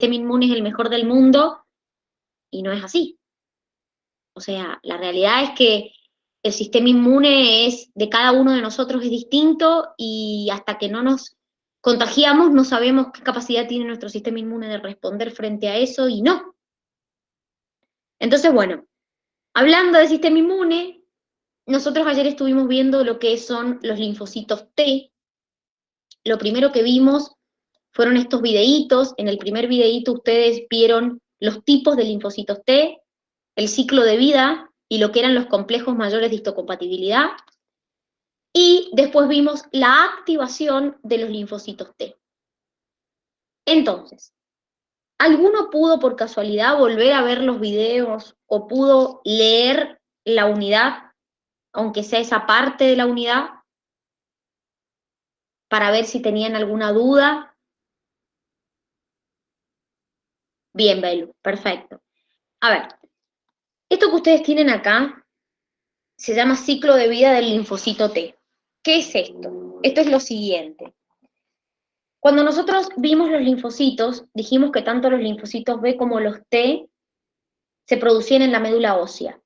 sistema inmune es el mejor del mundo, y no es así. O sea, la realidad es que el sistema inmune es de cada uno de nosotros es distinto y hasta que no nos contagiamos no sabemos qué capacidad tiene nuestro sistema inmune de responder frente a eso y no. Entonces, bueno, hablando del sistema inmune, nosotros ayer estuvimos viendo lo que son los linfocitos T. Lo primero que vimos fueron estos videitos. En el primer videíto ustedes vieron los tipos de linfocitos T, el ciclo de vida y lo que eran los complejos mayores de histocompatibilidad. Y después vimos la activación de los linfocitos T. Entonces, ¿alguno pudo por casualidad volver a ver los videos o pudo leer la unidad, aunque sea esa parte de la unidad, para ver si tenían alguna duda? Bien, Belu, perfecto. A ver, esto que ustedes tienen acá se llama ciclo de vida del linfocito T. ¿Qué es esto? Esto es lo siguiente. Cuando nosotros vimos los linfocitos, dijimos que tanto los linfocitos B como los T se producían en la médula ósea.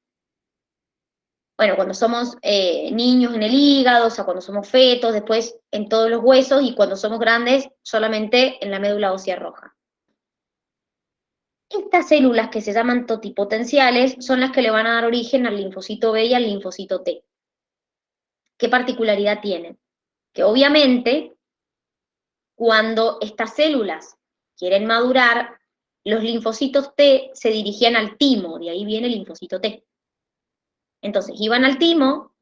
Bueno, cuando somos niños en el hígado, o sea, cuando somos fetos, después en todos los huesos, y cuando somos grandes, solamente en la médula ósea roja. Estas células que se llaman totipotenciales son las que le van a dar origen al linfocito B y al linfocito T. ¿Qué particularidad tienen? Que obviamente, cuando estas células quieren madurar, los linfocitos T se dirigían al timo, de ahí viene el linfocito T. Entonces, iban al timo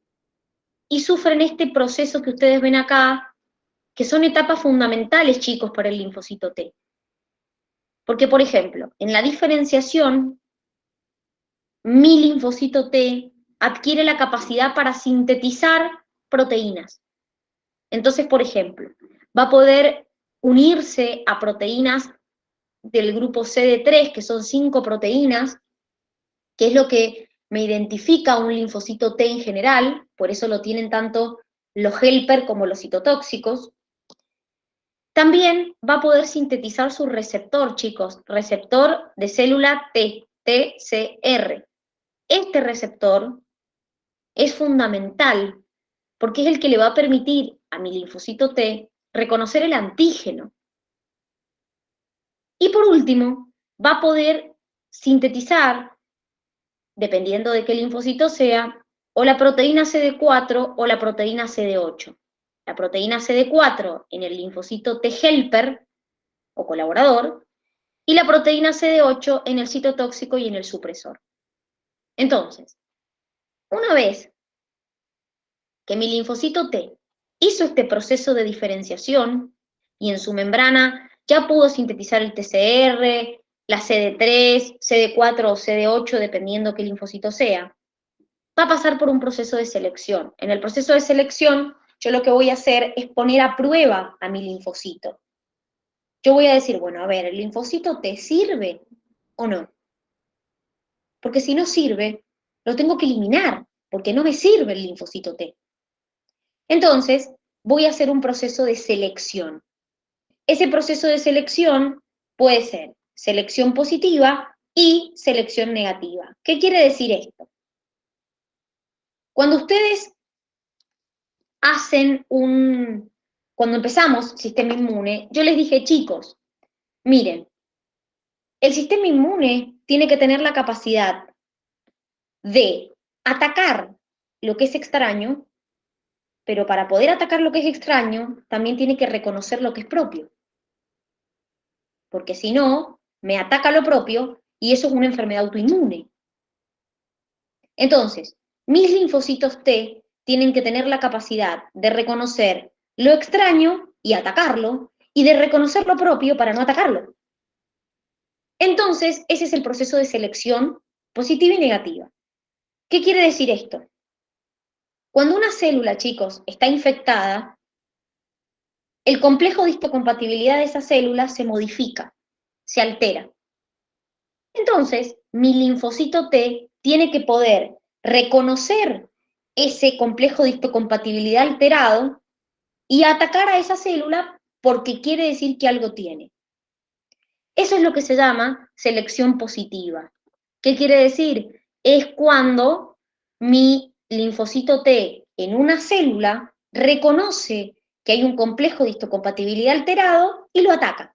y sufren este proceso que ustedes ven acá, que son etapas fundamentales, chicos, para el linfocito T. Porque, por ejemplo, en la diferenciación, mi linfocito T adquiere la capacidad para sintetizar proteínas. Entonces, por ejemplo, va a poder unirse a proteínas del grupo CD3, que son 5 proteínas, que es lo que me identifica un linfocito T en general, por eso lo tienen tanto los helper como los citotóxicos. También va a poder sintetizar su receptor, chicos, receptor de célula T, TCR. Este receptor es fundamental porque es el que le va a permitir a mi linfocito T reconocer el antígeno. Y por último, va a poder sintetizar, dependiendo de qué linfocito sea, o la proteína CD4 o la proteína CD8. La proteína CD4 en el linfocito T helper o colaborador, y la proteína CD8 en el citotóxico y en el supresor. Entonces, una vez que mi linfocito T hizo este proceso de diferenciación y en su membrana ya pudo sintetizar el TCR, la CD3, CD4 o CD8, dependiendo qué linfocito sea, va a pasar por un proceso de selección. En el proceso de selección, yo lo que voy a hacer es poner a prueba a mi linfocito. Yo voy a decir, bueno, a ver, ¿el linfocito T sirve o no? Porque si no sirve, lo tengo que eliminar, porque no me sirve el linfocito T. Entonces, voy a hacer un proceso de selección. Ese proceso de selección puede ser selección positiva y selección negativa. ¿Qué quiere decir esto? Cuando ustedes cuando empezamos sistema inmune, yo les dije, chicos, miren, el sistema inmune tiene que tener la capacidad de atacar lo que es extraño, pero para poder atacar lo que es extraño, también tiene que reconocer lo que es propio. Porque si no, me ataca lo propio y eso es una enfermedad autoinmune. Entonces, mis linfocitos T tienen que tener la capacidad de reconocer lo extraño y atacarlo, y de reconocer lo propio para no atacarlo. Entonces, ese es el proceso de selección positiva y negativa. ¿Qué quiere decir esto? Cuando una célula, chicos, está infectada, el complejo de histocompatibilidad de esa célula se modifica, se altera. Entonces, mi linfocito T tiene que poder reconocer ese complejo de histocompatibilidad alterado y atacar a esa célula porque quiere decir que algo tiene. Eso es lo que se llama selección positiva. ¿Qué quiere decir? Es cuando mi linfocito T en una célula reconoce que hay un complejo de histocompatibilidad alterado y lo ataca.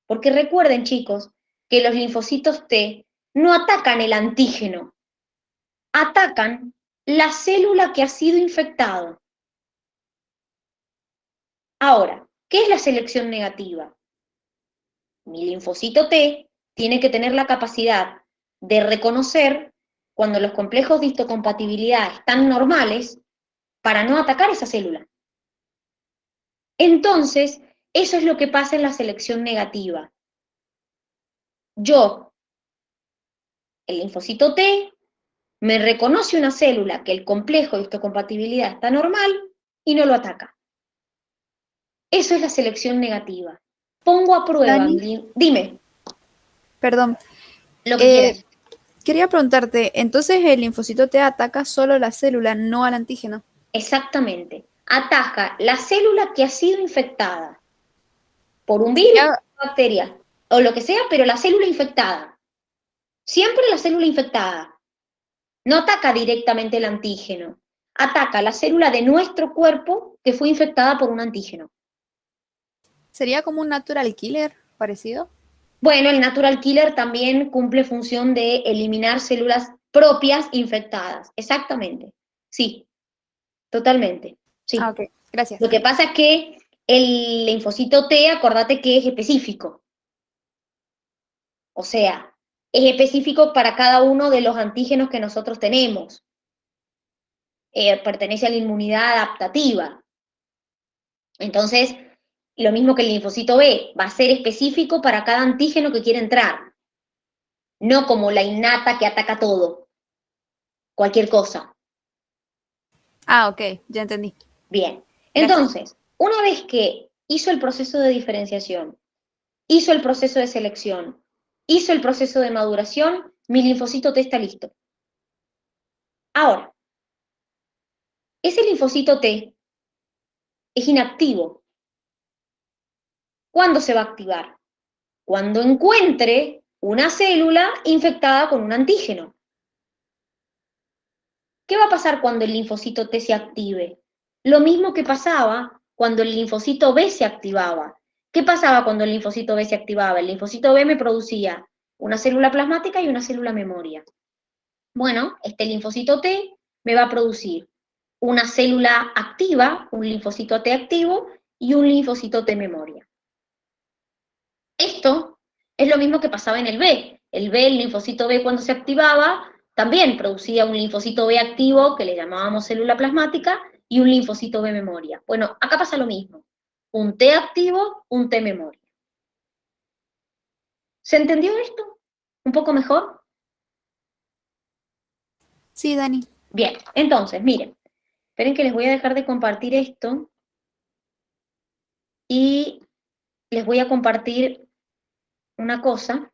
Porque recuerden, chicos, que los linfocitos T no atacan el antígeno, atacan la célula que ha sido infectada. Ahora, ¿qué es la selección negativa? Mi linfocito T tiene que tener la capacidad de reconocer cuando los complejos de histocompatibilidad están normales para no atacar esa célula. Entonces, eso es lo que pasa en la selección negativa. Yo, el linfocito T, me reconoce una célula que el complejo de histocompatibilidad está normal y no lo ataca. Eso es la selección negativa. Pongo a prueba, Dani, dime, perdón. lo que quieras. Quería preguntarte, entonces el linfocito T ataca solo la célula, no al antígeno. Exactamente. Ataca la célula que ha sido infectada por un virus, Sería, bacteria o lo que sea, pero la célula infectada. Siempre la célula infectada. No ataca directamente el antígeno. Ataca la célula de nuestro cuerpo que fue infectada por un antígeno. sería como un natural killer, parecido. Bueno, el natural killer también cumple función de eliminar células propias infectadas. Exactamente. Sí, totalmente. Ah, Sí. ok, gracias. Lo que pasa es que el linfocito T, acordate que es específico. O sea, es específico para cada uno de los antígenos que nosotros tenemos. Pertenece a la inmunidad adaptativa. Entonces, lo mismo que el linfocito B, va a ser específico para cada antígeno que quiere entrar. No como la innata que ataca todo, cualquier cosa. Ah, ok, ya entendí. Bien. Gracias. Entonces, una vez que hizo el proceso de diferenciación, hizo el proceso de selección, hizo el proceso de maduración, mi linfocito T está listo. Ahora, ese linfocito T es inactivo. ¿Cuándo se va a activar? Cuando encuentre una célula infectada con un antígeno. ¿Qué va a pasar cuando el linfocito T se active? Lo mismo que pasaba cuando el linfocito B se activaba. ¿Qué pasaba cuando el linfocito B se activaba? El linfocito B me producía una célula plasmática y una célula memoria. Bueno, este linfocito T me va a producir una célula activa, un linfocito T activo y un linfocito T memoria. Esto es lo mismo que pasaba en el B. El linfocito B cuando se activaba, también producía un linfocito B activo que le llamábamos célula plasmática y un linfocito B memoria. Bueno, acá pasa lo mismo. Un T activo, un T memoria. ¿Se entendió esto? ¿Un poco mejor? Sí, Dani. Bien, entonces, miren, esperen que les voy a dejar de compartir esto y les voy a compartir una cosa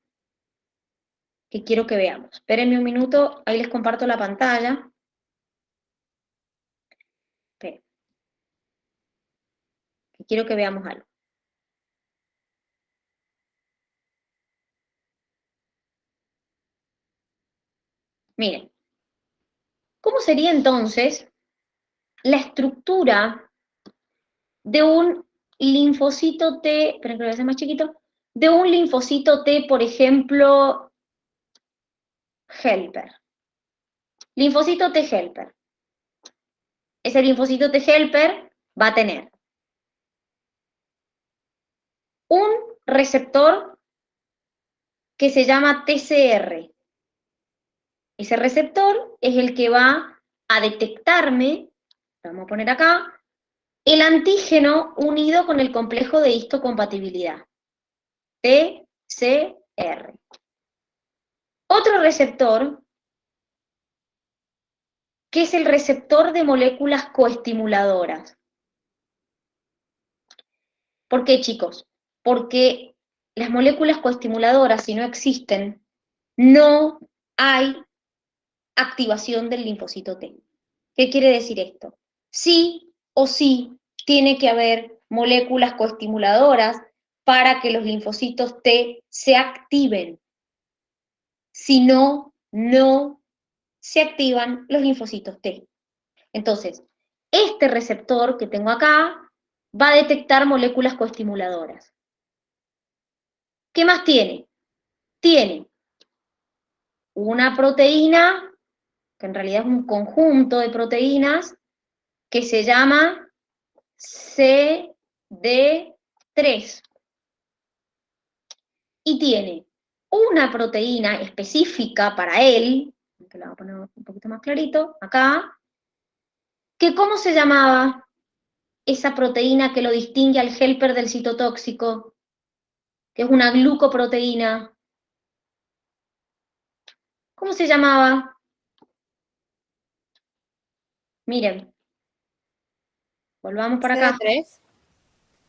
que quiero que veamos. Espérenme un minuto, ahí les comparto la pantalla. Esperen, que quiero que veamos algo. Miren, ¿cómo sería entonces la estructura de un linfocito T, esperen que lo voy a hacer más chiquito, de un linfocito T, por ejemplo, helper? Linfocito T helper. Ese linfocito T helper va a tener un receptor que se llama TCR. Ese receptor es el que va a detectarme, vamos a poner acá, el antígeno unido con el complejo de histocompatibilidad, TCR. Otro receptor, que es el receptor de moléculas coestimuladoras. ¿Por qué, chicos? Porque las moléculas coestimuladoras, si no existen, no hay activación del linfocito T. ¿Qué quiere decir esto? Sí o sí tiene que haber moléculas coestimuladoras para que los linfocitos T se activen. Si no, no se activan los linfocitos T. Entonces, este receptor que tengo acá va a detectar moléculas coestimuladoras. ¿Qué más tiene? Tiene una proteína, que en realidad es un conjunto de proteínas, que se llama CD3. Y tiene una proteína específica para él, que la voy a poner un poquito más clarito, acá, que ¿cómo se llamaba esa proteína que lo distingue al helper del citotóxico? Que es una glucoproteína. ¿Cómo se llamaba? Miren, volvamos para acá. CD3.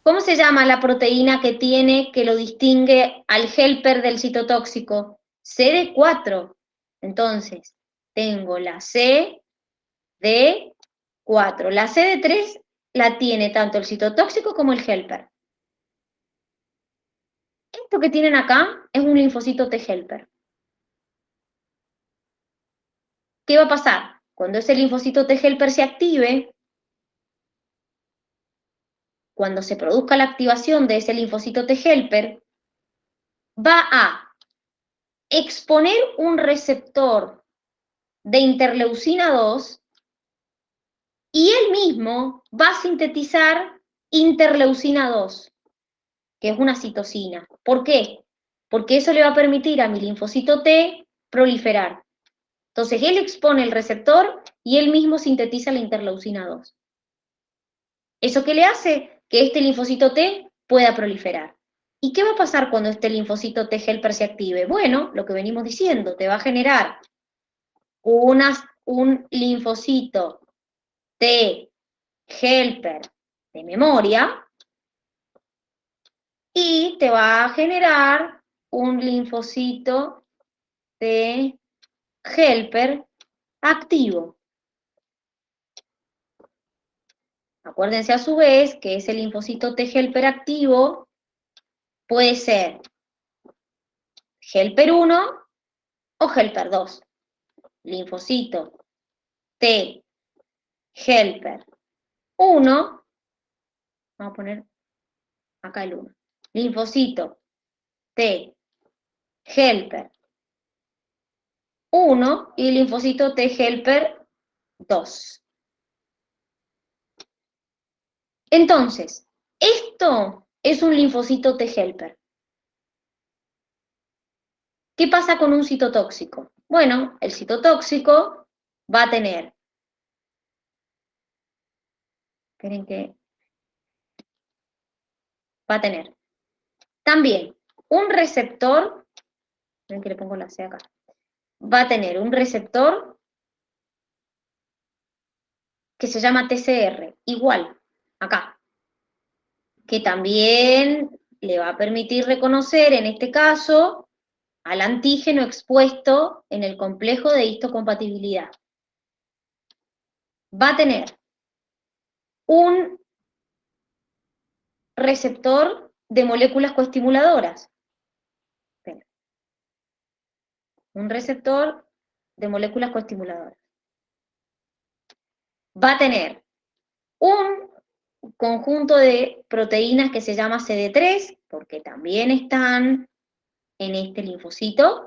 ¿Cómo se llama la proteína que lo distingue al helper del citotóxico? CD4. Entonces, tengo la CD4. La CD3 la tiene tanto el citotóxico como el helper. Esto que tienen acá es un linfocito T helper. ¿Qué va a pasar? Cuando ese linfocito T helper se active, cuando se produzca la activación de ese linfocito T helper, va a exponer un receptor de interleucina 2 y él mismo va a sintetizar interleucina 2, que es una citosina. ¿Por qué? Porque eso le va a permitir a mi linfocito T proliferar. Entonces él expone el receptor y él mismo sintetiza la interleucina 2. ¿Eso qué le hace? Que este linfocito T pueda proliferar. ¿Y qué va a pasar cuando este linfocito T helper se active? Bueno, lo que venimos diciendo, te va a generar un linfocito T helper de memoria y te va a generar un linfocito T helper activo. Acuérdense a su vez que ese linfocito T helper activo puede ser helper 1 o helper 2. Linfocito T helper 1, vamos a poner acá el 1. Linfocito T helper 1 y linfocito T helper 2. Entonces, esto es un linfocito T helper. ¿Qué pasa con un citotóxico? Bueno, el citotóxico va a tener, esperen que, va a tener también un receptor, esperen que le pongo la C acá, va a tener un receptor que se llama TCR, igual, acá, que también le va a permitir reconocer, en este caso, al antígeno expuesto en el complejo de histocompatibilidad. Va a tener un receptor de moléculas coestimuladoras. Un receptor de moléculas coestimuladoras. Va a tener un conjunto de proteínas que se llama CD3, porque también están en este linfocito.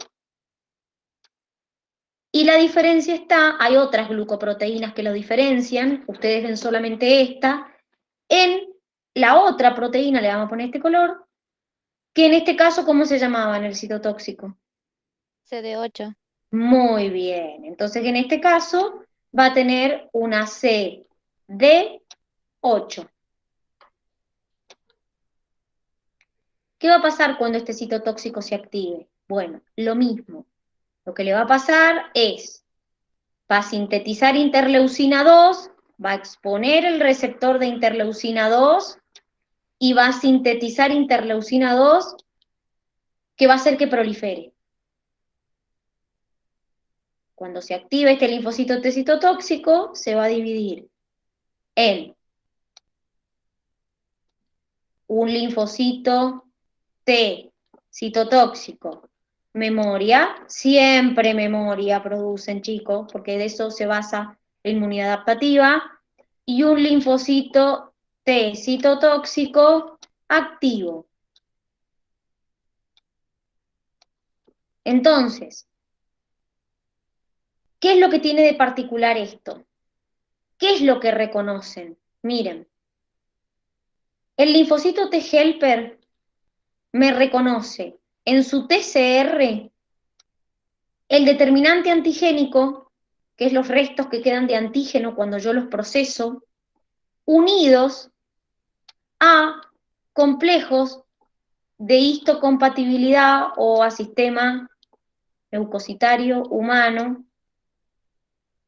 Y la diferencia está, hay otras glucoproteínas que lo diferencian, ustedes ven solamente esta, en la otra proteína, le vamos a poner este color, que en este caso, ¿cómo se llamaba en el citotóxico? CD8. Muy bien, entonces en este caso va a tener una CD8. ¿Qué va a pasar cuando este citotóxico se active? Bueno, lo mismo. Lo que le va a pasar es, va a sintetizar interleucina 2, va a exponer el receptor de interleucina 2 y va a sintetizar interleucina 2 que va a hacer que prolifere. Cuando se active este linfocito T citotóxico, se va a dividir en un linfocito T, citotóxico, memoria, siempre memoria producen, chicos, porque de eso se basa la inmunidad adaptativa, y un linfocito T, citotóxico, activo. Entonces, ¿qué es lo que tiene de particular esto? ¿Qué es lo que reconocen? Miren, el linfocito T helper me reconoce en su TCR el determinante antigénico, que es los restos que quedan de antígeno cuando yo los proceso, unidos a complejos de histocompatibilidad o a sistema leucocitario humano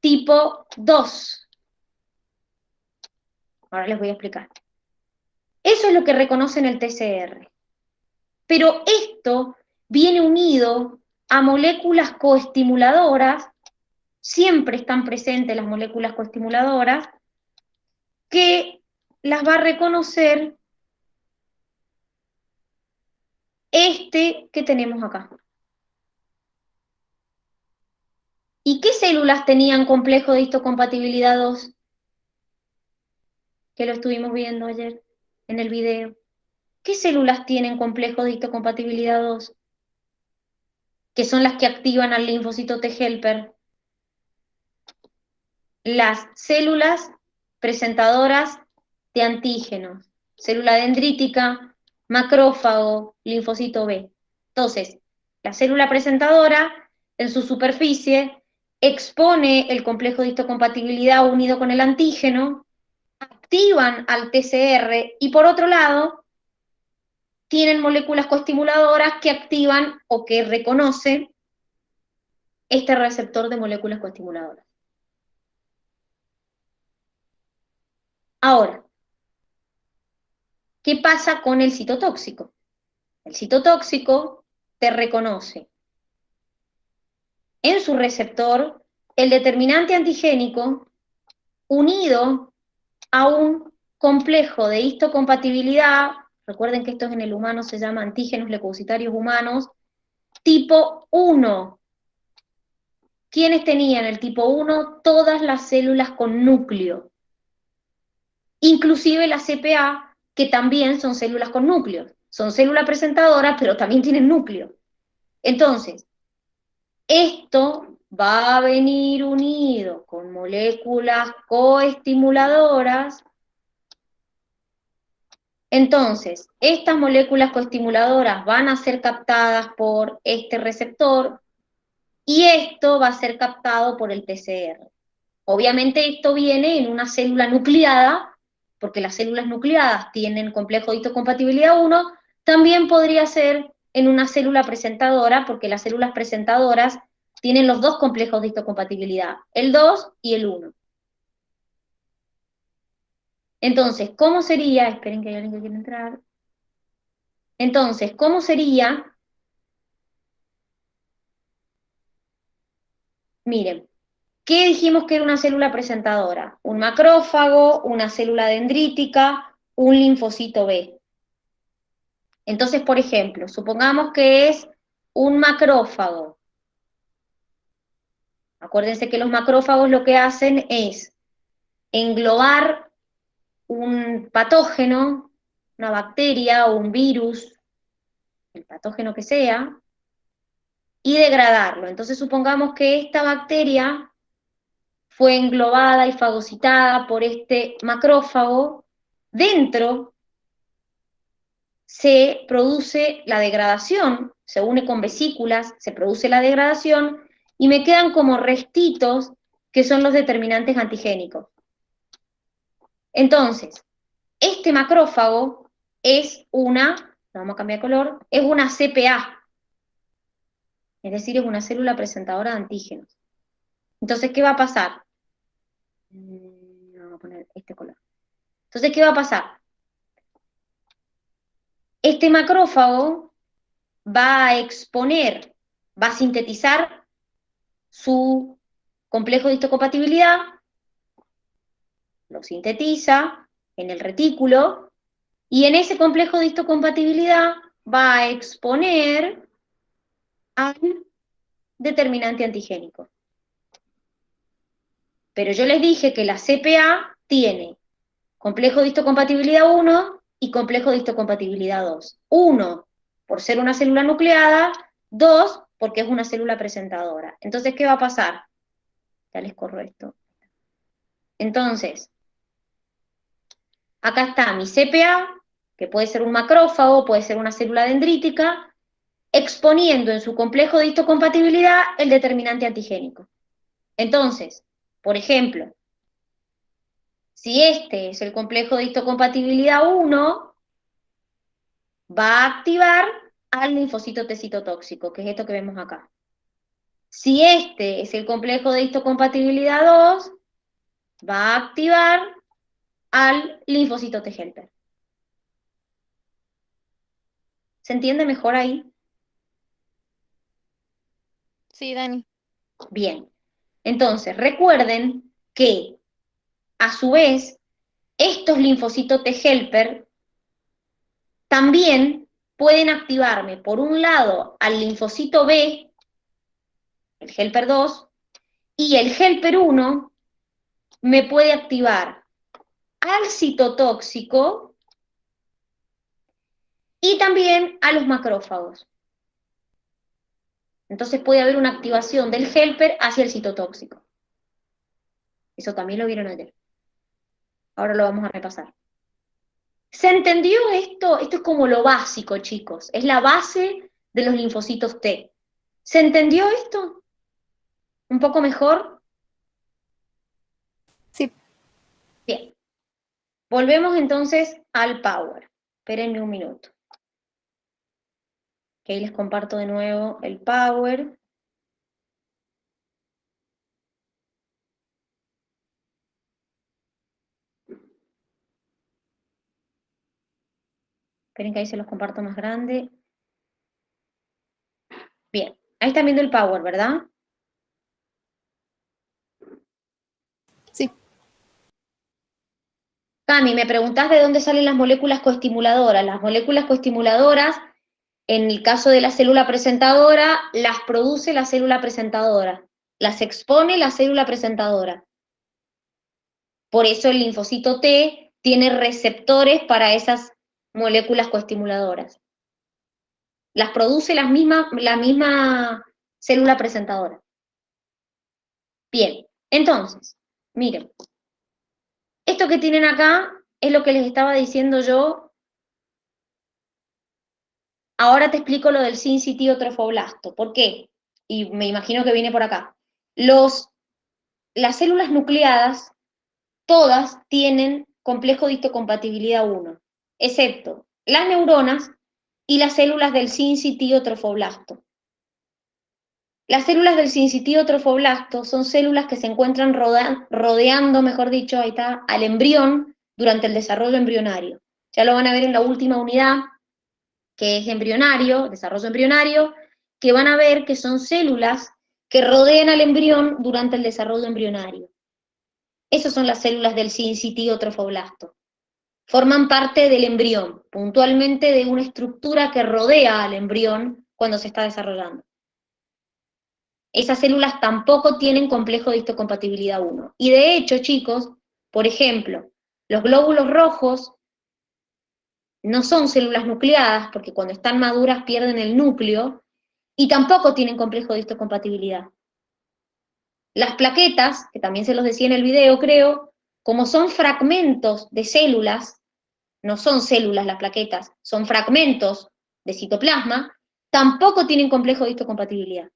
tipo 2. Ahora les voy a explicar. Eso es lo que reconoce en el TCR. Pero esto viene unido a moléculas coestimuladoras, siempre están presentes las moléculas coestimuladoras, que las va a reconocer este que tenemos acá. ¿Y qué células tenían complejo de histocompatibilidad 2? Que lo estuvimos viendo ayer en el video. ¿Qué células tienen complejo de histocompatibilidad 2? Que son las que activan al linfocito T helper. Las células presentadoras de antígenos, célula dendrítica, macrófago, linfocito B. Entonces, la célula presentadora en su superficie expone el complejo de histocompatibilidad unido con el antígeno, activan al TCR y por otro lado tienen moléculas coestimuladoras que activan o que reconocen este receptor de moléculas coestimuladoras. Ahora, ¿qué pasa con el citotóxico? El citotóxico te reconoce en su receptor el determinante antigénico unido a un complejo de histocompatibilidad, recuerden que esto en el humano se llama antígenos leucocitarios humanos, tipo 1. ¿Quiénes tenían el tipo 1? Todas las células con núcleo, inclusive la CPA, que también son células con núcleo. Son células presentadoras, pero también tienen núcleo. Entonces, esto va a venir unido con moléculas coestimuladoras. Entonces, estas moléculas coestimuladoras van a ser captadas por este receptor y esto va a ser captado por el TCR. Obviamente esto viene en una célula nucleada, porque las células nucleadas tienen complejo de histocompatibilidad 1, también podría ser en una célula presentadora, porque las células presentadoras tienen los dos complejos de histocompatibilidad, el 2 y el 1. Entonces, ¿cómo sería? Esperen que hay alguien que quiere entrar. Entonces, ¿cómo sería? Miren, ¿qué dijimos que era una célula presentadora? Un macrófago, una célula dendrítica, un linfocito B. Entonces, por ejemplo, supongamos que es un macrófago. Acuérdense que los macrófagos lo que hacen es englobar un patógeno, una bacteria o un virus, el patógeno que sea, y degradarlo. Entonces, supongamos que esta bacteria fue englobada y fagocitada por este macrófago. Dentro se produce la degradación, se une con vesículas, se produce la degradación, y me quedan como restitos que son los determinantes antigénicos. Entonces, este macrófago es una, vamos a cambiar de color, es una CPA, es decir, es una célula presentadora de antígenos. Entonces, ¿qué va a pasar? Vamos a poner este color. Entonces, ¿qué va a pasar? Este macrófago va a exponer, va a sintetizar su complejo de histocompatibilidad, lo sintetiza en el retículo, y en ese complejo de histocompatibilidad va a exponer al determinante antigénico. Pero yo les dije que la CPA tiene complejo de histocompatibilidad 1 y complejo de histocompatibilidad 2. 1, por ser una célula nucleada, 2, porque es una célula presentadora. Entonces, ¿qué va a pasar? Ya les corro esto. Entonces, acá está mi CPA, que puede ser un macrófago, puede ser una célula dendrítica, exponiendo en su complejo de histocompatibilidad el determinante antigénico. Entonces, por ejemplo, si este es el complejo de histocompatibilidad 1, va a activar al linfocito T citotóxico, que es esto que vemos acá. Si este es el complejo de histocompatibilidad 2, va a activar al linfocito T helper. ¿Se entiende mejor ahí? Sí, Dani. Bien. Entonces, recuerden que, a su vez, estos linfocitos T helper también pueden activarme, por un lado, al linfocito B, el helper 2, y el helper 1 me puede activar al citotóxico y también a los macrófagos. Entonces puede haber una activación del helper hacia el citotóxico. Eso también lo vieron ayer. Ahora lo vamos a repasar. ¿Se entendió esto? Esto es como lo básico, chicos. Es la base de los linfocitos T. ¿Se entendió esto? ¿Un poco mejor? Sí. Bien. Volvemos entonces al Power. Espérenme un minuto. Que ahí les comparto de nuevo el Power. Esperen que ahí se los comparto más grande. Bien, ahí están viendo el Power, ¿verdad? Sí. Cami, me preguntás de dónde salen las moléculas coestimuladoras. Las moléculas coestimuladoras, en el caso de la célula presentadora, las produce la célula presentadora. Las expone la célula presentadora. Por eso el linfocito T tiene receptores para esas moléculas coestimuladoras. Las produce la misma célula presentadora. Bien, entonces, miren. Esto que tienen acá es lo que les estaba diciendo yo. Ahora te explico lo del sincitiotrofoblasto. ¿Por qué? Y me imagino que viene por acá. Las células nucleadas, todas tienen complejo de histocompatibilidad 1, excepto las neuronas y las células del sincitiotrofoblasto. Las células del sincitiotrofoblasto son células que se encuentran rodeando, mejor dicho, ahí está, al embrión durante el desarrollo embrionario. Ya lo van a ver en la última unidad, que es embrionario, desarrollo embrionario, que van a ver que son células que rodean al embrión durante el desarrollo embrionario. Esas son las células del sincitiotrofoblasto. Forman parte del embrión, puntualmente de una estructura que rodea al embrión cuando se está desarrollando. Esas células tampoco tienen complejo de histocompatibilidad 1. Y de hecho, chicos, por ejemplo, los glóbulos rojos no son células nucleadas, porque cuando están maduras pierden el núcleo, y tampoco tienen complejo de histocompatibilidad. Las plaquetas, que también se los decía en el video, creo, como son fragmentos de células, no son células las plaquetas, son fragmentos de citoplasma, tampoco tienen complejo de histocompatibilidad.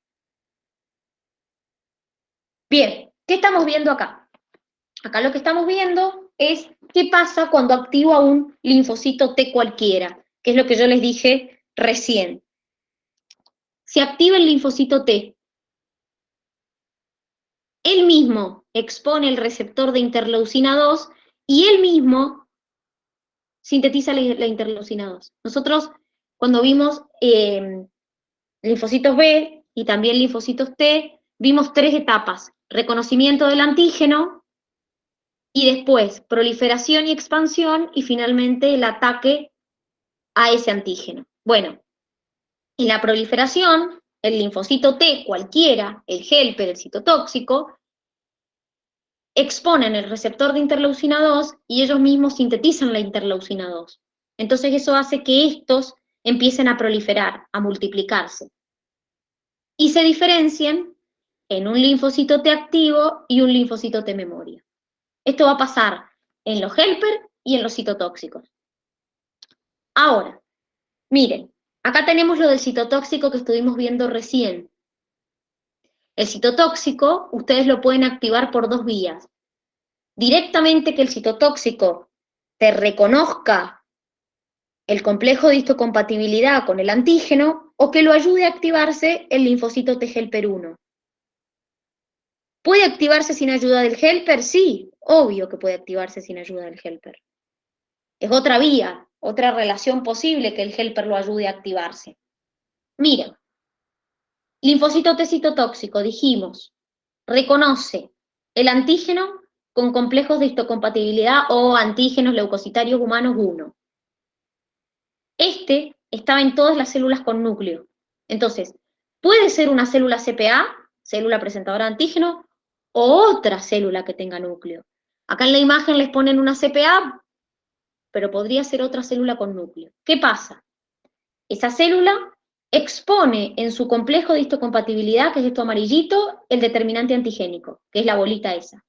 Bien, ¿qué estamos viendo acá? Acá lo que estamos viendo es qué pasa cuando activo a un linfocito T cualquiera, que es lo que yo les dije recién. Si activa el linfocito T, él mismo expone el receptor de interleucina 2 y él mismo sintetiza la interleucina 2. Nosotros, cuando vimos linfocitos B y también linfocitos T, vimos 3 etapas: reconocimiento del antígeno, y después proliferación y expansión, y finalmente el ataque a ese antígeno. Bueno, En la proliferación, el linfocito T, cualquiera, el helper, el citotóxico, exponen el receptor de interleucina 2 y ellos mismos sintetizan la interleucina 2. Entonces eso hace que estos empiecen a proliferar, a multiplicarse. Y se diferencien en un linfocito T activo y un linfocito T memoria. Esto va a pasar en los helper y en los citotóxicos. Ahora, miren, acá tenemos lo del citotóxico que estuvimos viendo recién. El citotóxico, ustedes lo pueden activar por dos vías. Directamente que el citotóxico te reconozca el complejo de histocompatibilidad con el antígeno o que lo ayude a activarse el linfocito T helper 1. ¿Puede activarse sin ayuda del helper? Sí, obvio que puede activarse sin ayuda del helper. Es otra vía, otra relación posible que el helper lo ayude a activarse. Miren, linfocito T citotóxico, dijimos, reconoce el antígeno con complejos de histocompatibilidad o antígenos leucocitarios humanos 1. Este estaba en todas las células con núcleo. Entonces, puede ser una célula CPA, célula presentadora de antígeno, o otra célula que tenga núcleo. Acá en la imagen les ponen una CPA, pero podría ser otra célula con núcleo. ¿Qué pasa? Esa célula expone en su complejo de histocompatibilidad, que es esto amarillito, el determinante antigénico, que es la bolita esa.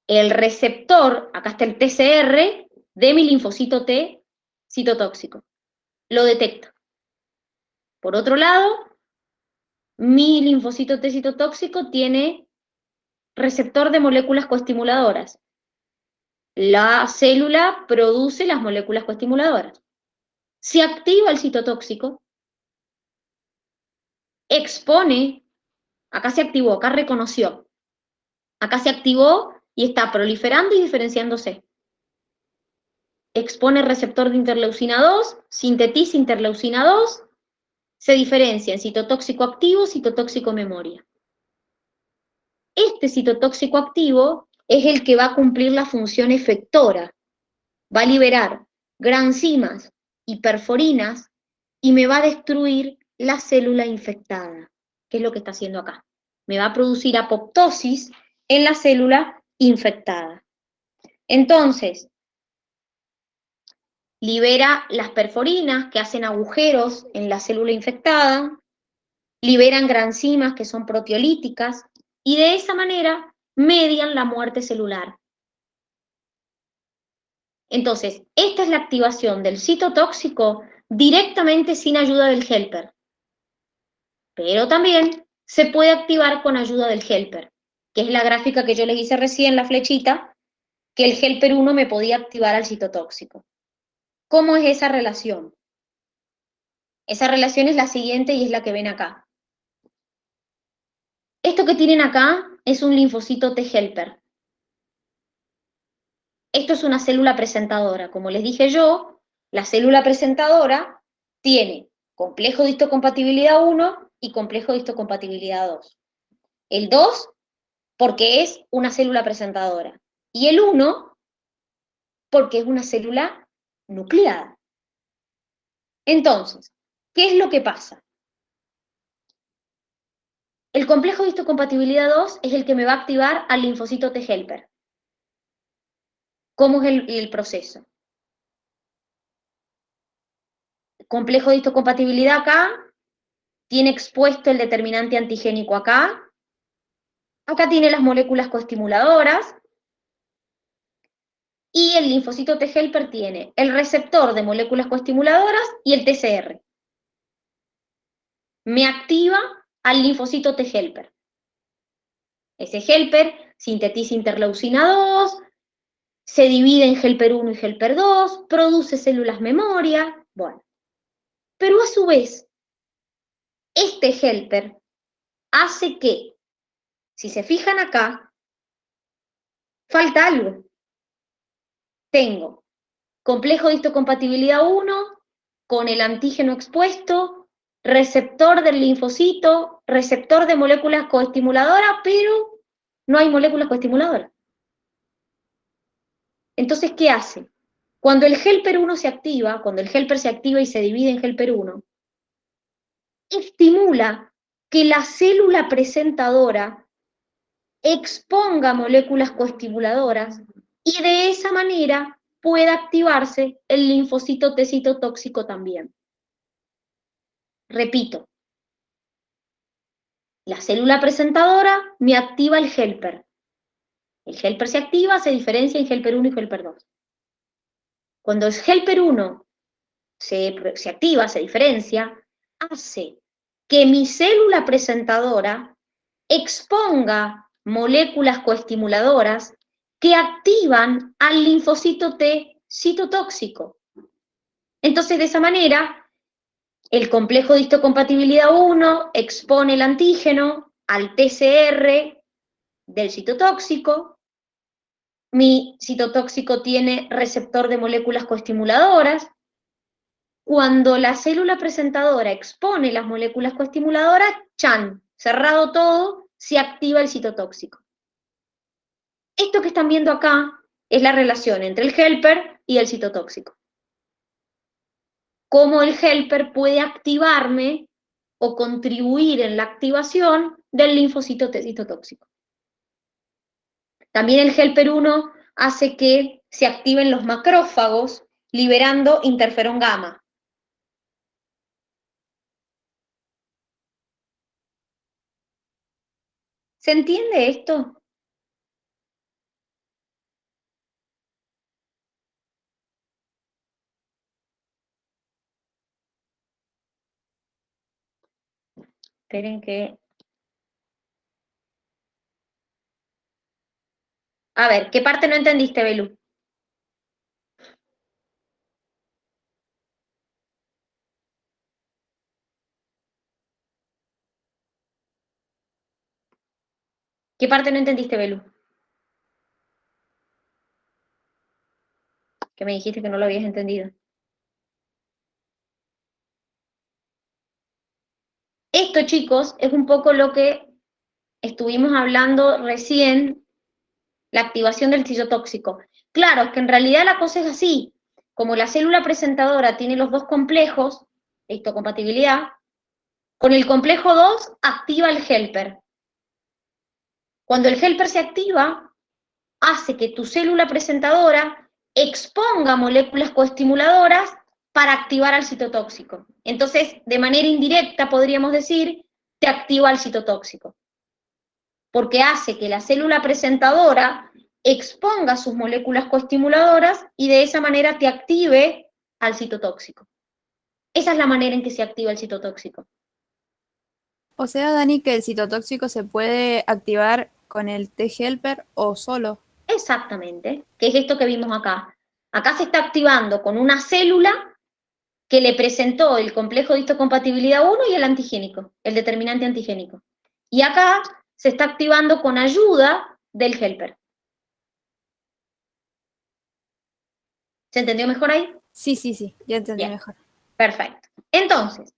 El receptor, acá está el TCR, de mi linfocito T citotóxico. Lo detecta. Por otro lado, mi linfocito T citotóxico tiene receptor de moléculas coestimuladoras. La célula produce las moléculas coestimuladoras. Se activa el citotóxico, expone, acá se activó, acá reconoció, acá se activó y está proliferando y diferenciándose. Expone el receptor de interleucina 2, sintetiza interleucina 2, se diferencia en citotóxico activo, citotóxico memoria. Este citotóxico activo es el que va a cumplir la función efectora, va a liberar granzimas y perforinas y me va a destruir la célula infectada, que es lo que está haciendo acá. Me va a producir apoptosis en la célula infectada. Entonces, libera las perforinas que hacen agujeros en la célula infectada, liberan granzimas que son proteolíticas y de esa manera median la muerte celular. Entonces, esta es la activación del citotóxico directamente sin ayuda del helper. Pero también se puede activar con ayuda del helper, que es la gráfica que yo les hice recién, la flechita, que el helper 1 me podía activar al citotóxico. ¿Cómo es esa relación? Esa relación es la siguiente y es la que ven acá. Esto que tienen acá es un linfocito T helper. Esto es una célula presentadora. Como les dije yo, la célula presentadora tiene complejo de histocompatibilidad 1 y complejo de histocompatibilidad 2. El 2 porque es una célula presentadora y el 1 porque es una célula nucleada. Entonces, ¿qué es lo que pasa? El complejo de histocompatibilidad 2 es el que me va a activar al linfocito T helper. ¿Cómo es el proceso? Complejo de histocompatibilidad acá, tiene expuesto el determinante antigénico acá tiene las moléculas coestimuladoras, y el linfocito T helper tiene el receptor de moléculas coestimuladoras y el TCR. Me activa al linfocito T helper. Ese helper sintetiza interleucina 2, se divide en helper 1 y helper 2, produce células memoria, bueno. Pero a su vez, este helper hace que, si se fijan acá, falta algo. Tengo complejo de histocompatibilidad 1 con el antígeno expuesto, receptor del linfocito, receptor de moléculas coestimuladoras, pero no hay moléculas coestimuladoras. Entonces, ¿qué hace? Cuando el helper 1 se activa, cuando el helper se activa y se divide en helper 1, estimula que la célula presentadora exponga moléculas coestimuladoras y de esa manera pueda activarse el linfocito T citotóxico también. Repito, la célula presentadora me activa el helper. El helper se activa, se diferencia en helper 1 y helper 2. Cuando el helper 1 se activa, se diferencia, hace que mi célula presentadora exponga moléculas coestimuladoras que activan al linfocito T citotóxico. Entonces, de esa manera, el complejo de histocompatibilidad 1 expone el antígeno al TCR del citotóxico. Mi citotóxico tiene receptor de moléculas coestimuladoras. Cuando la célula presentadora expone las moléculas coestimuladoras, ¡chan! Cerrado todo, se activa el citotóxico. Esto que están viendo acá es la relación entre el helper y el citotóxico. Cómo el helper puede activarme o contribuir en la activación del linfocito T citotóxico. También el helper 1 hace que se activen los macrófagos liberando interferón gamma. ¿Se entiende esto? Esperen que... A ver, ¿qué parte no entendiste, Belu? ¿Qué parte no entendiste, Belu? Que me dijiste que no lo habías entendido. Esto, chicos, es un poco lo que estuvimos hablando recién, la activación del citotóxico. Claro, es que en realidad la cosa es así. Como la célula presentadora tiene los dos complejos, histocompatibilidad, con el complejo 2 activa el helper. Cuando el helper se activa, hace que tu célula presentadora exponga moléculas coestimuladoras para activar al citotóxico. Entonces, de manera indirecta, podríamos decir, te activa el citotóxico. Porque hace que la célula presentadora exponga sus moléculas coestimuladoras y de esa manera te active al citotóxico. Esa es la manera en que se activa el citotóxico. O sea, Dani, que el citotóxico se puede activar con el T-helper o solo. Exactamente, que es esto que vimos acá. Acá se está activando con una célula que le presentó el complejo de histocompatibilidad 1 y el antigénico, el determinante antigénico. Y acá se está activando con ayuda del helper. ¿Se entendió mejor ahí? Sí, ya entendí Bien, mejor. perfecto. Entonces,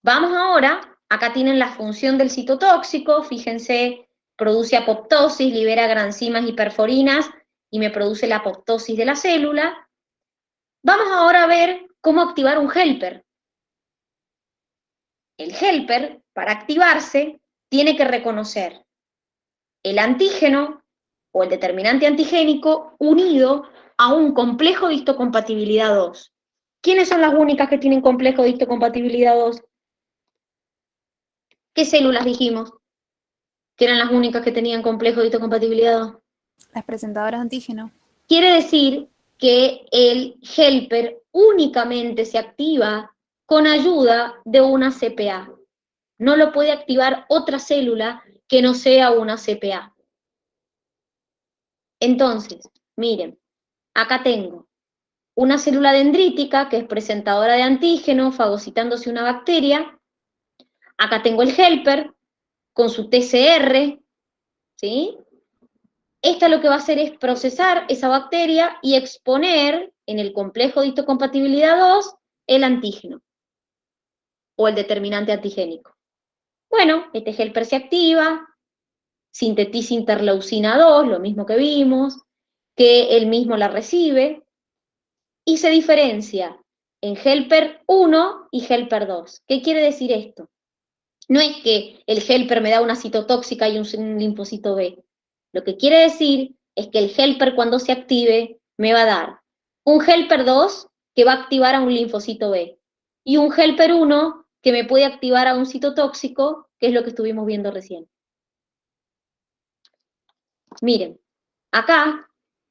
vamos ahora, acá tienen la función del citotóxico, fíjense, produce apoptosis, libera granzimas y perforinas y me produce la apoptosis de la célula. Vamos ahora a ver cómo activar un helper. El helper, para activarse, tiene que reconocer el antígeno o el determinante antigénico unido a un complejo de histocompatibilidad 2. ¿Quiénes son las únicas que tienen complejo de histocompatibilidad 2? ¿Qué células dijimos que eran las únicas que tenían complejo de histocompatibilidad 2? Las presentadoras de antígeno. Quiere decir que el helper únicamente se activa con ayuda de una CPA. No lo puede activar otra célula que no sea una CPA. Entonces, miren, acá tengo una célula dendrítica que es presentadora de antígeno, fagocitándose una bacteria. Acá tengo el helper con su TCR, ¿sí? Esta lo que va a hacer es procesar esa bacteria y exponer en el complejo de histocompatibilidad 2 el antígeno o el determinante antigénico. Bueno, este helper se activa, sintetiza interleucina 2, lo mismo que vimos, que él mismo la recibe, y se diferencia en helper 1 y helper 2. ¿Qué quiere decir esto? No es que el helper me da una citotóxica y un linfocito B. Lo que quiere decir es que el helper cuando se active me va a dar un helper 2 que va a activar a un linfocito B y un helper 1 que me puede activar a un citotóxico, que es lo que estuvimos viendo recién. Miren, acá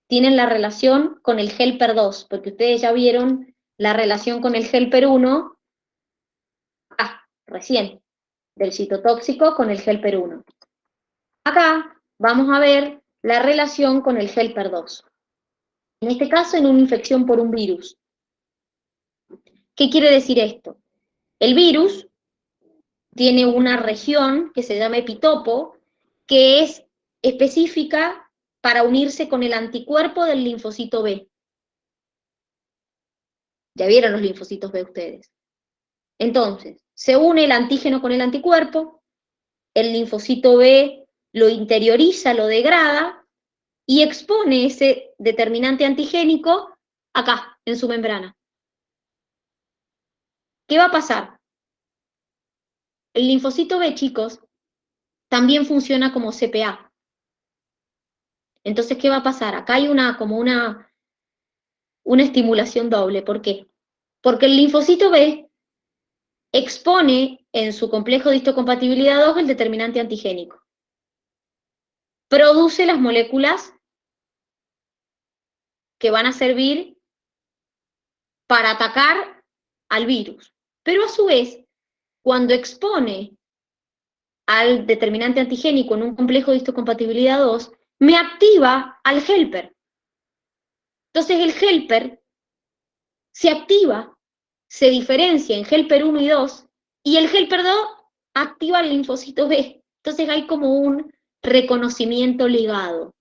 tienen la relación con el helper 2, porque ustedes ya vieron la relación con el helper 1, recién, del citotóxico con el helper 1. Acá vamos a ver la relación con el helper 2. En este caso, en una infección por un virus. ¿Qué quiere decir esto? El virus tiene una región que se llama epitopo, que es específica para unirse con el anticuerpo del linfocito B. Ya vieron los linfocitos B ustedes. Entonces, se une el antígeno con el anticuerpo, el linfocito B lo interioriza, lo degrada, y expone ese determinante antigénico acá, en su membrana. ¿Qué va a pasar? El linfocito B, chicos, también funciona como CPA. Entonces, ¿qué va a pasar? Acá hay como una estimulación doble. ¿Por qué? Porque el linfocito B expone en su complejo de histocompatibilidad 2 el determinante antigénico. Produce las moléculas que van a servir para atacar al virus. Pero a su vez, cuando expone al determinante antigénico en un complejo de histocompatibilidad 2, me activa al helper. Entonces el helper se activa, se diferencia en helper 1 y 2, y el helper 2 activa el linfocito B. Entonces hay como un reconocimiento ligado.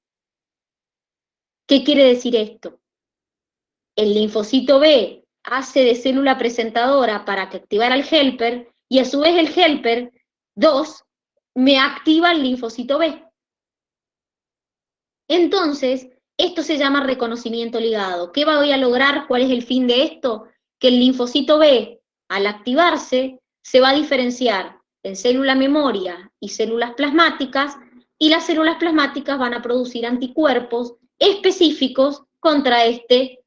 ¿Qué quiere decir esto? El linfocito B hace de célula presentadora para que activara el helper, y a su vez el helper 2 me activa el linfocito B. Entonces, esto se llama reconocimiento ligado. ¿Qué voy a lograr? ¿Cuál es el fin de esto? Que el linfocito B, al activarse, se va a diferenciar en célula memoria y células plasmáticas, y las células plasmáticas van a producir anticuerpos específicos contra este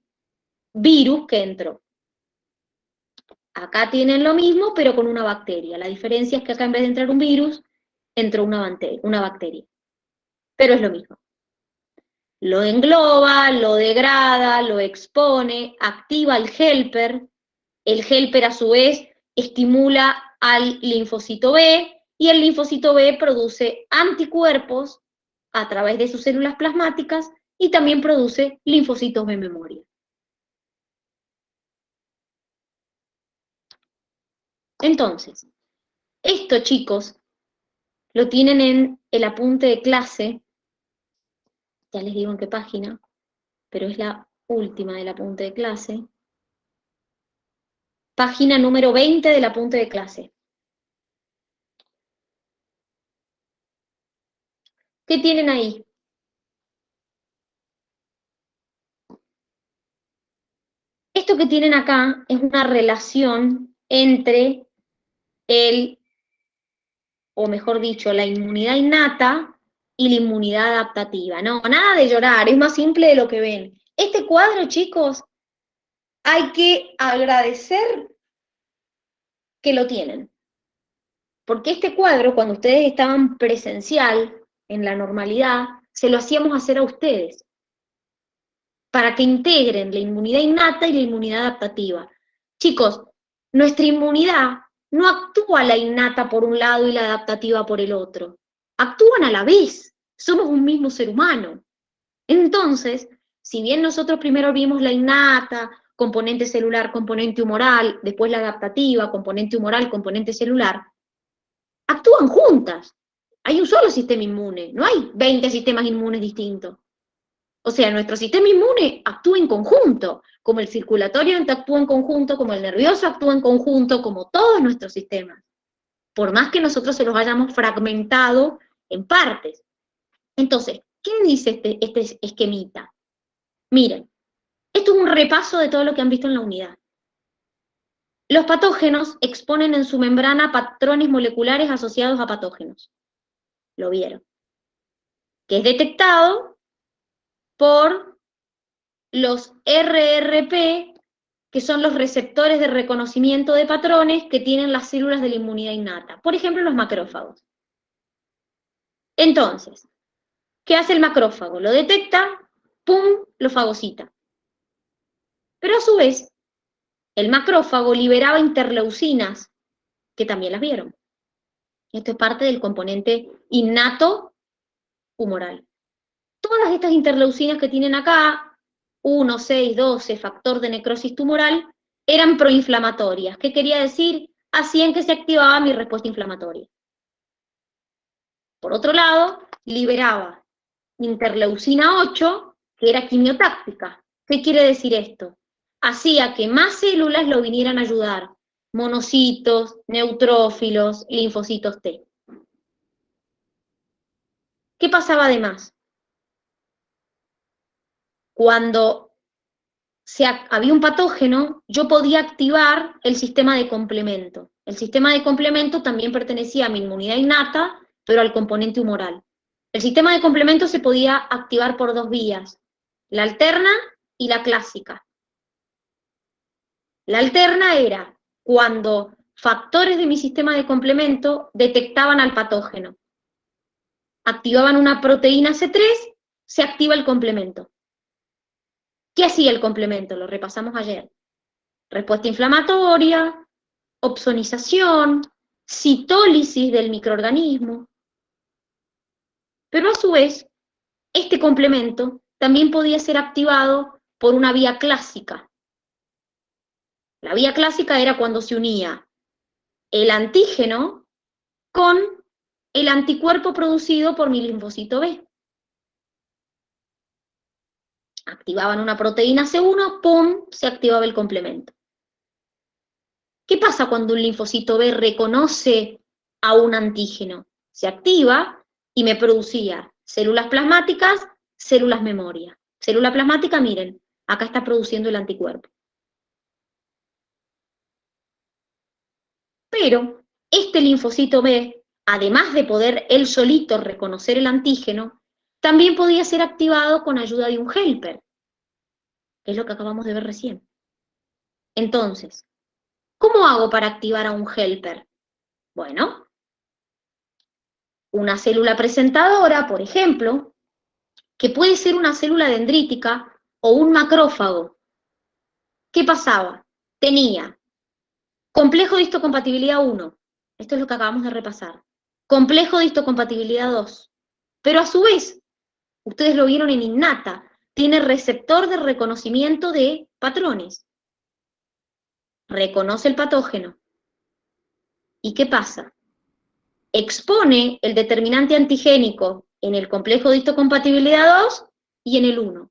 virus que entró. Acá tienen lo mismo, pero con una bacteria. La diferencia es que acá en vez de entrar un virus, entró una bacteria. Pero es lo mismo. Lo engloba, lo degrada, lo expone, activa el helper a su vez estimula al linfocito B, y el linfocito B produce anticuerpos a través de sus células plasmáticas y también produce linfocitos B memoria. Entonces, esto, chicos, lo tienen en el apunte de clase, ya les digo en qué página, pero es la última del apunte de clase. Página número 20 del apunte de clase. ¿Qué tienen ahí? Esto que tienen acá es una relación entre o mejor dicho, la inmunidad innata y la inmunidad adaptativa. No, nada de llorar, es más simple de lo que ven. Este cuadro, chicos, hay que agradecer que lo tienen. Porque este cuadro, cuando ustedes estaban presencial, en la normalidad, se lo hacíamos hacer a ustedes, para que integren la inmunidad innata y la inmunidad adaptativa. Chicos, nuestra inmunidad no actúa la innata por un lado y la adaptativa por el otro. Actúan a la vez. Somos un mismo ser humano. Entonces, si bien nosotros primero vimos la innata, componente celular, componente humoral, después la adaptativa, componente humoral, componente celular, actúan juntas. Hay un solo sistema inmune, no hay 20 sistemas inmunes distintos. O sea, nuestro sistema inmune actúa en conjunto, como el circulatorio actúa en conjunto, como el nervioso actúa en conjunto, como todos nuestros sistemas. Por más que nosotros se los hayamos fragmentado en partes. Entonces, ¿qué dice este esquemita? Miren, Esto es un repaso de todo lo que han visto en la unidad. Los patógenos exponen en su membrana patrones moleculares asociados a patógenos. Lo vieron. Que es detectado por los RRP, que son los receptores de reconocimiento de patrones que tienen las células de la inmunidad innata. Por ejemplo, los macrófagos. Entonces, ¿qué hace el macrófago? Lo detecta, ¡pum!, lo fagocita. Pero a su vez, el macrófago liberaba interleucinas, que también las vieron. Esto es parte del componente innato humoral. Todas estas interleucinas que tienen acá, 1, 6, 12, factor de necrosis tumoral, eran proinflamatorias. ¿Qué quería decir? Hacían que se activaba mi respuesta inflamatoria. Por otro lado, liberaba interleucina 8, que era quimiotáctica. ¿Qué quiere decir esto? Hacía que más células lo vinieran a ayudar. Monocitos, neutrófilos, linfocitos T. ¿Qué pasaba además? Cuando había un patógeno, yo podía activar el sistema de complemento. El sistema de complemento también pertenecía a mi inmunidad innata, pero al componente humoral. El sistema de complemento se podía activar por dos vías, la alterna y la clásica. La alterna era cuando factores de mi sistema de complemento detectaban al patógeno. Activaban una proteína C3, se activa el complemento. ¿Qué hacía el complemento? Lo repasamos ayer. Respuesta inflamatoria, opsonización, citólisis del microorganismo. Pero a su vez, este complemento también podía ser activado por una vía clásica. La vía clásica era cuando se unía el antígeno con el anticuerpo producido por mi linfocito B. Activaban una proteína C1, ¡pum!, se activaba el complemento. ¿Qué pasa cuando un linfocito B reconoce a un antígeno? Se activa y me producía células plasmáticas, células memoria. Célula plasmática, miren, acá está produciendo el anticuerpo. Pero este linfocito B, además de poder él solito reconocer el antígeno, también podía ser activado con ayuda de un helper, que es lo que acabamos de ver recién. Entonces, ¿cómo hago para activar a un helper? Bueno, una célula presentadora, por ejemplo, que puede ser una célula dendrítica o un macrófago. ¿Qué pasaba? Tenía complejo de histocompatibilidad 1, esto es lo que acabamos de repasar, complejo de histocompatibilidad 2, pero a su vez, ustedes lo vieron en innata, tiene receptor de reconocimiento de patrones. Reconoce el patógeno. ¿Y qué pasa? Expone el determinante antigénico en el complejo de histocompatibilidad 2 y en el 1.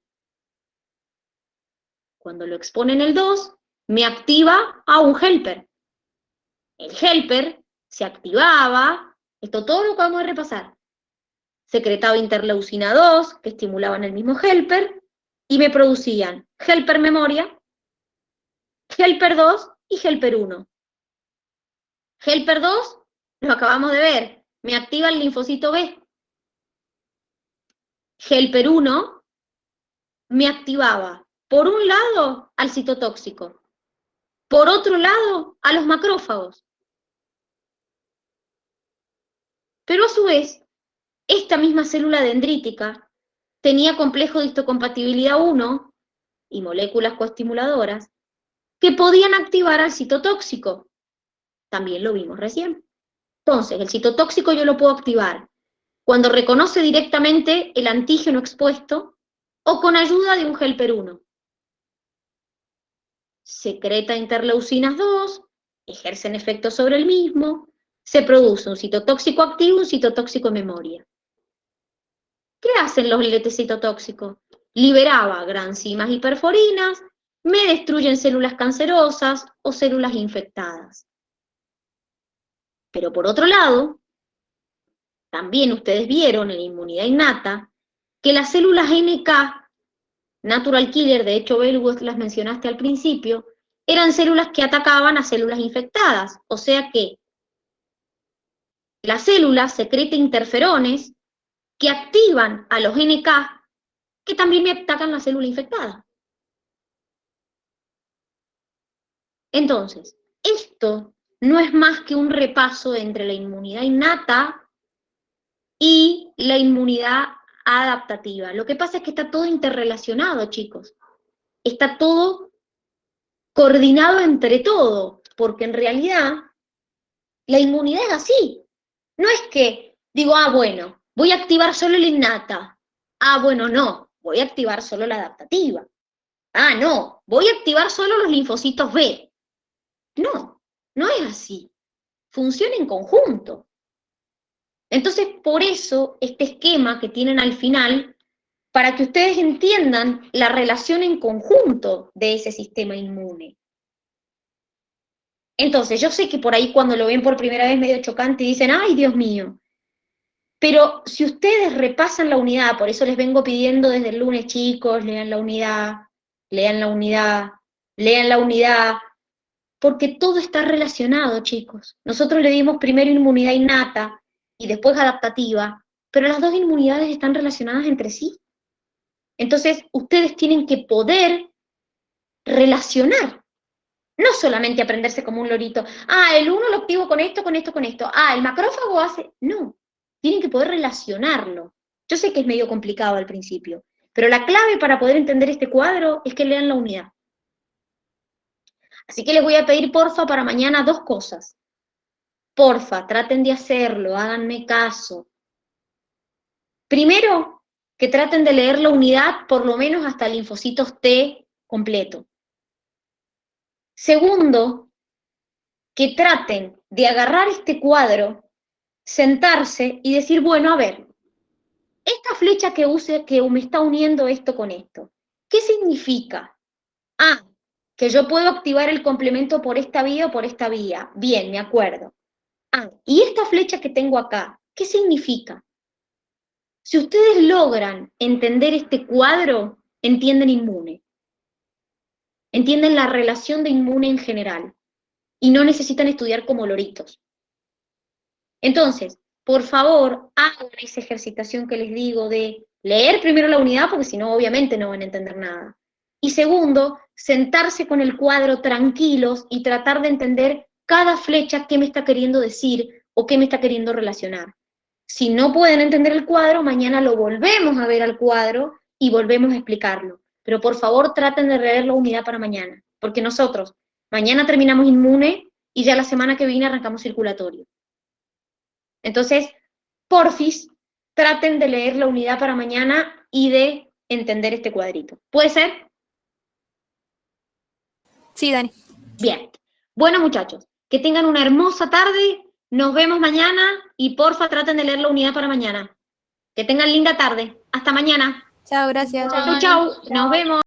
Cuando lo expone en el 2, me activa a un helper. El helper se activaba, esto todo lo que vamos a repasar, secretaba interleucina 2, que estimulaban el mismo helper, y me producían helper memoria, helper 2 y helper 1. Helper 2, lo acabamos de ver, me activa el linfocito B. Helper 1 me activaba, por un lado, al citotóxico, por otro lado, a los macrófagos. Pero a su vez, esta misma célula dendrítica tenía complejo de histocompatibilidad 1 y moléculas coestimuladoras que podían activar al citotóxico. También lo vimos recién. Entonces, el citotóxico yo lo puedo activar cuando reconoce directamente el antígeno expuesto o con ayuda de un helper 1. Secreta interleucinas 2, ejercen efecto sobre el mismo, se produce un citotóxico activo y un citotóxico en memoria. ¿Qué hacen los LT citotóxicos? Liberaba granzimas y perforinas, me destruyen células cancerosas o células infectadas. Pero por otro lado, también ustedes vieron en la inmunidad innata que las células NK natural killer, de hecho, Bel, vos las mencionaste al principio, eran células que atacaban a células infectadas, o sea que la célula secreta interferones que activan a los NK que también me atacan la célula infectada. Entonces, esto no es más que un repaso entre la inmunidad innata y la inmunidad adaptativa. Lo que pasa es que está todo interrelacionado, chicos. Está todo coordinado entre todo, porque en realidad la inmunidad es así. No es que digo, bueno, voy a activar solo la innata. Bueno, no, voy a activar solo la adaptativa. No, voy a activar solo los linfocitos B. No, no es así. Funciona en conjunto. Entonces, por eso, este esquema que tienen al final, para que ustedes entiendan la relación en conjunto de ese sistema inmune. Entonces, yo sé que por ahí cuando lo ven por primera vez medio chocante dicen, ¡ay, Dios mío! Pero si ustedes repasan la unidad, por eso les vengo pidiendo desde el lunes, chicos, lean la unidad, lean la unidad, lean la unidad, porque todo está relacionado, chicos. Nosotros le dimos primero inmunidad innata y después adaptativa, pero las dos inmunidades están relacionadas entre sí. Entonces, ustedes tienen que poder relacionar, no solamente aprenderse como un lorito, el uno lo activo con esto, con esto, con esto, el macrófago hace, no, tienen que poder relacionarlo. Yo sé que es medio complicado al principio, pero la clave para poder entender este cuadro es que lean la unidad. Así que les voy a pedir, porfa, para mañana 2 cosas. Porfa, traten de hacerlo, háganme caso. Primero, que traten de leer la unidad por lo menos hasta linfocitos T completo. Segundo, que traten de agarrar este cuadro, sentarse y decir, bueno, a ver, esta flecha que me está uniendo esto con esto, ¿qué significa? Que yo puedo activar el complemento por esta vía o por esta vía. Bien, me acuerdo. Y esta flecha que tengo acá, ¿qué significa? Si ustedes logran entender este cuadro, entienden inmune. Entienden la relación de inmune en general. Y no necesitan estudiar como loritos. Entonces, por favor, hagan esa ejercitación que les digo de leer primero la unidad, porque si no, obviamente no van a entender nada. Y segundo, sentarse con el cuadro tranquilos y tratar de entender cada flecha qué me está queriendo decir o qué me está queriendo relacionar. Si no pueden entender el cuadro, mañana lo volvemos a ver al cuadro y volvemos a explicarlo. Pero por favor traten de leer la unidad para mañana, porque nosotros mañana terminamos inmune y ya la semana que viene arrancamos circulatorio. Entonces, porfis, traten de leer la unidad para mañana y de entender este cuadrito. ¿Puede ser? Sí, Dani. Bien. Bueno, muchachos, que tengan una hermosa tarde. Nos vemos mañana y porfa traten de leer la unidad para mañana. Que tengan linda tarde. Hasta mañana. Chao, gracias. Chau, chau. Nos vemos.